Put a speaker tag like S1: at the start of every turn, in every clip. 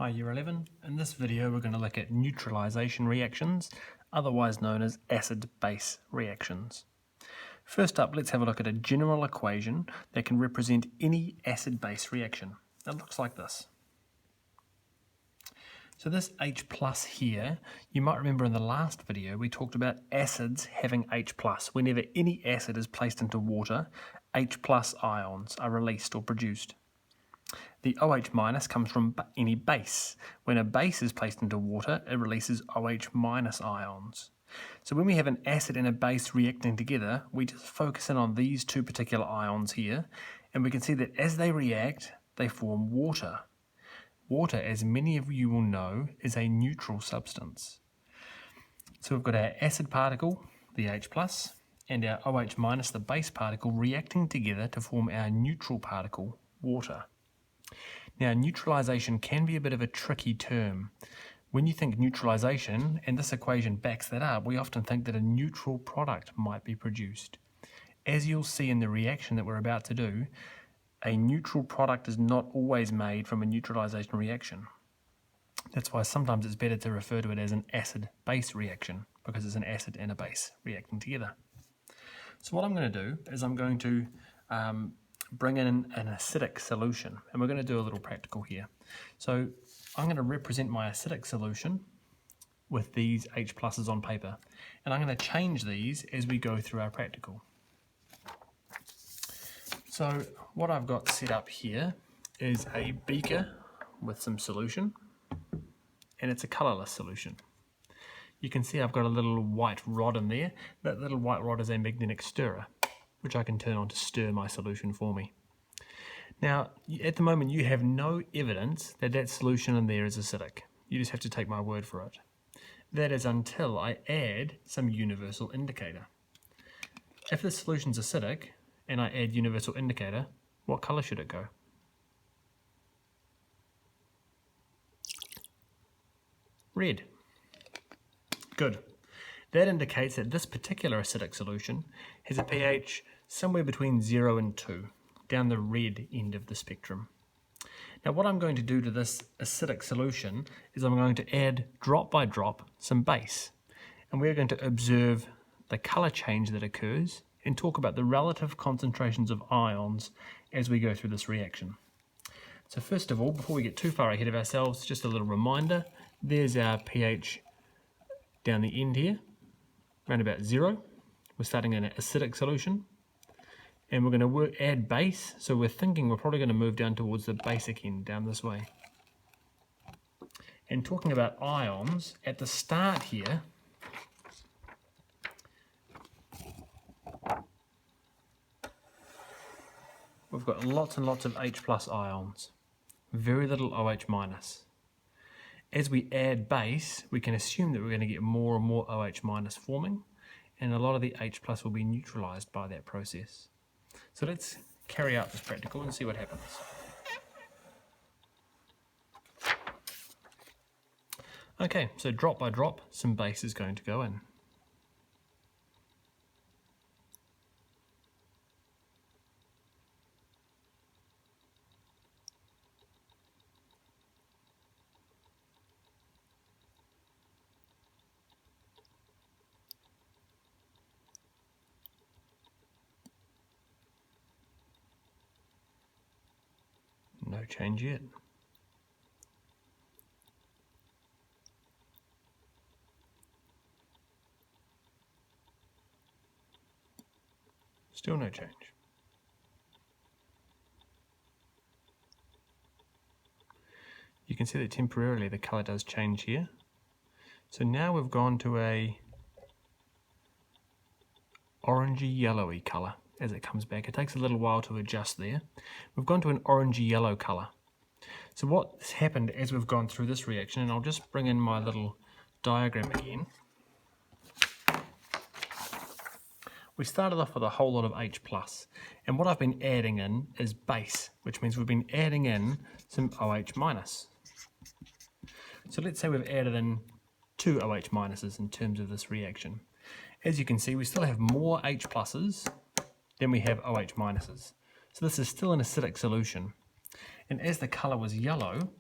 S1: Hi Year 11. In this video we're going to look at neutralisation reactions, otherwise known as acid-base reactions. First up, let's have a look at a general equation that can represent any acid-base reaction. It looks like this. So this H plus here, you might remember in the last video we talked about acids having H plus. Whenever any acid is placed into water, H plus ions are released or produced. The OH minus comes from any base. When a base is placed into water, it releases OH minus ions. So when we have an acid and a base reacting together, we just focus in on these two particular ions here, and we can see that as they react, they form water. Water, as many of you will know, is a neutral substance. So we've got our acid particle, the H plus, and our OH minus, the base particle, reacting together to form our neutral particle, water. Now, neutralisation can be a bit of a tricky term. When you think neutralisation, and this equation backs that up, we often think that a neutral product might be produced. As you'll see in the reaction that we're about to do, a neutral product is not always made from a neutralisation reaction. That's why sometimes it's better to refer to it as an acid-base reaction, because it's an acid and a base reacting together. So what I'm going to do is I'm going to bring in an acidic solution, and we're going to do a little practical here. So I'm going to represent my acidic solution with these H pluses on paper, and I'm going to change these as we go through our practical. So what I've got set up here is a beaker with some solution, and it's a colourless solution. You can see I've got a little white rod in there. That little white rod is a magnetic stirrer, which I can turn on to stir my solution for me. Now, at the moment you have no evidence that that solution in there is acidic. You just have to take my word for it. That is until I add some universal indicator. If the solution's acidic and I add universal indicator, what colour should it go? Red. Good. That indicates that this particular acidic solution has a pH somewhere between 0 and 2, down the red end of the spectrum. Now what I'm going to do to this acidic solution is I'm going to add drop by drop some base, and we're going to observe the colour change that occurs and talk about the relative concentrations of ions as we go through this reaction. So first of all, before we get too far ahead of ourselves, just a little reminder, there's our pH down the end here, around about 0. We're starting in an acidic solution, and we're going to add base, so we're thinking we're probably going to move down towards the basic end, down this way. And talking about ions, at the start here, we've got lots and lots of H plus ions, very little OH minus. As we add base, we can assume that we're going to get more and more OH minus forming, and a lot of the H plus will be neutralized by that process. So let's carry out this practical and see what happens. Okay, so drop by drop, some base is going to go in. No change yet. Still no change. You can see that temporarily the colour does change here. So now we've gone to a orangey yellowy colour. As it comes back, it takes a little while to adjust there. We've gone to an orangey yellow colour. So what's happened as we've gone through this reaction, and I'll just bring in my little diagram again. We started off with a whole lot of H plus, and what I've been adding in is base, which means we've been adding in some OH minus. So let's say we've added in 2 OH minuses in terms of this reaction. As you can see, we still have more H pluses then we have OH minuses. So this is still an acidic solution. And as the colour was yellow,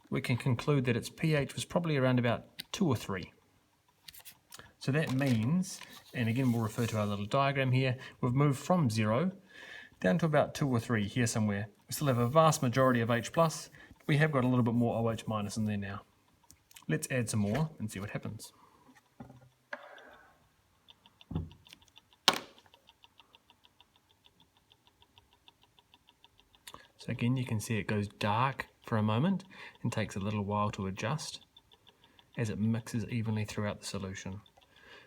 S1: we can conclude that its pH was probably around about 2 or 3. So that means, and again we'll refer to our little diagram here, we've moved from 0 down to about 2 or 3 here somewhere. We still have a vast majority of H+, but we have got a little bit more OH- in there now. Let's add some more and see what happens. So again, you can see it goes dark for a moment and takes a little while to adjust as it mixes evenly throughout the solution.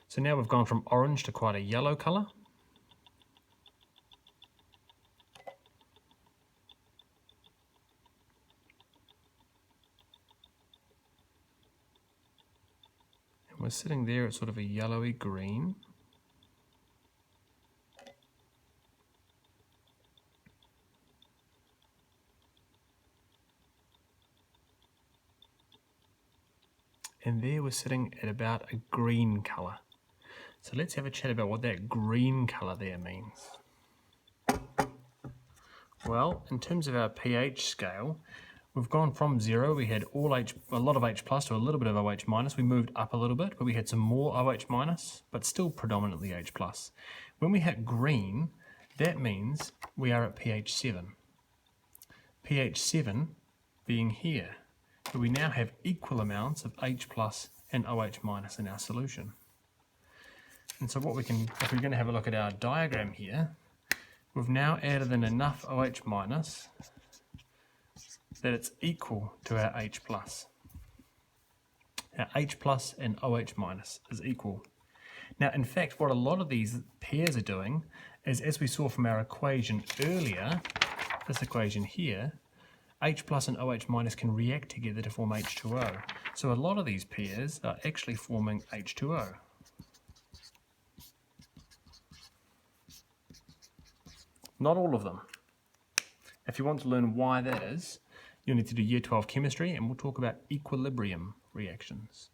S1: So now we've gone from orange to quite a yellow colour. And we're sitting there at sort of a yellowy green. And there we're sitting at about a green colour. So let's have a chat about what that green colour there means. Well, in terms of our pH scale, we've gone from 0, we had a lot of H+ to a little bit of OH-. We moved up a little bit, but we had some more OH-, but still predominantly H+. When we hit green, that means we are at pH 7. pH 7 being here. But we now have equal amounts of H+ and OH- in our solution. And so what we can, if we're going to have a look at our diagram here, we've now added in enough OH- that it's equal to our H+. Our H+ and OH- is equal. Now, in fact, what a lot of these pairs are doing is, as we saw from our equation earlier, this equation here, H+ and OH- can react together to form H2O. So a lot of these pairs are actually forming H2O. Not all of them. If you want to learn why that is, you'll need to do Year 12 chemistry, and we'll talk about equilibrium reactions.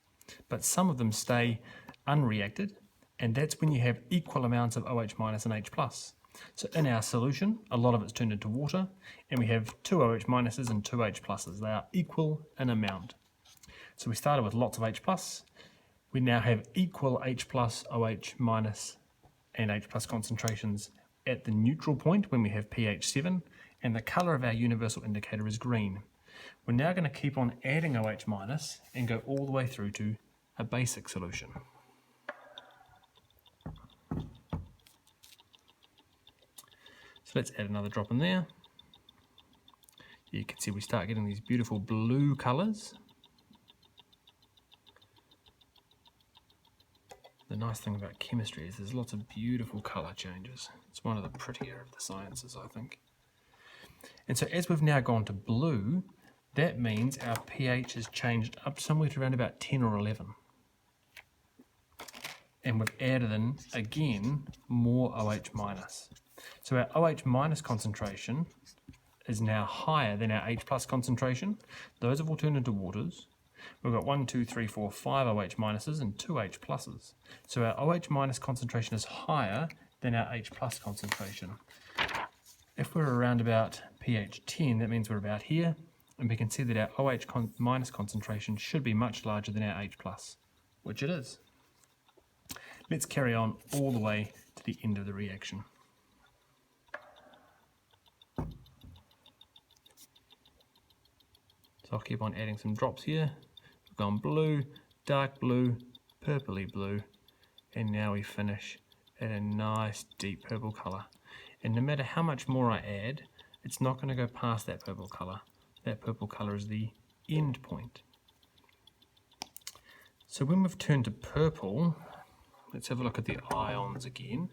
S1: But some of them stay unreacted, and that's when you have equal amounts of OH- and H+. So in our solution, a lot of it's turned into water, and we have 2 OH- and 2 H+. They are equal in amount. So we started with lots of H+. We now have equal H+, OH- and H+ concentrations at the neutral point when we have pH 7, and the colour of our universal indicator is green. We're now going to keep on adding OH- and go all the way through to a basic solution. So let's add another drop in there. You can see we start getting these beautiful blue colours. The nice thing about chemistry is there's lots of beautiful colour changes. It's one of the prettier of the sciences, I think. And so as we've now gone to blue, that means our pH has changed up somewhere to around about 10 or 11. And we've added in, again, more OH-. So our OH- concentration is now higher than our H+ concentration. Those have all turned into waters. We've got 1, 2, 3, 4, 5 OH- and 2 H+. So our OH- concentration is higher than our H+ concentration. If we're around about pH 10, that means we're about here, and we can see that our OH- concentration should be much larger than our H+, which it is. Let's carry on all the way to the end of the reaction. So I'll keep on adding some drops here. We've gone blue, dark blue, purpley blue, and now we finish at a nice deep purple colour. And no matter how much more I add, it's not going to go past that purple colour. That purple colour is the end point. So when we've turned to purple, let's have a look at the ions again.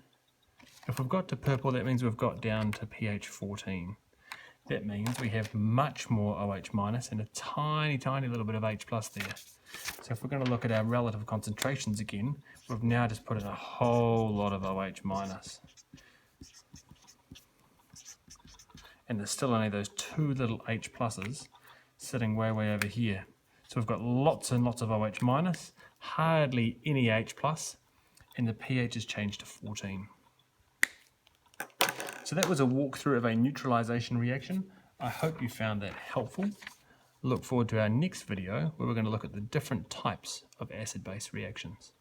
S1: If we've got to purple, that means we've got down to pH 14. That means we have much more OH- and a tiny, tiny little bit of H+ there. So if we're going to look at our relative concentrations again, we've now just put in a whole lot of OH-. And there's still only those 2 little H+ sitting way, way over here. So we've got lots and lots of OH-, hardly any H+, and the pH has changed to 14. So that was a walkthrough of a neutralization reaction. I hope you found that helpful. Look forward to our next video where we're going to look at the different types of acid-base reactions.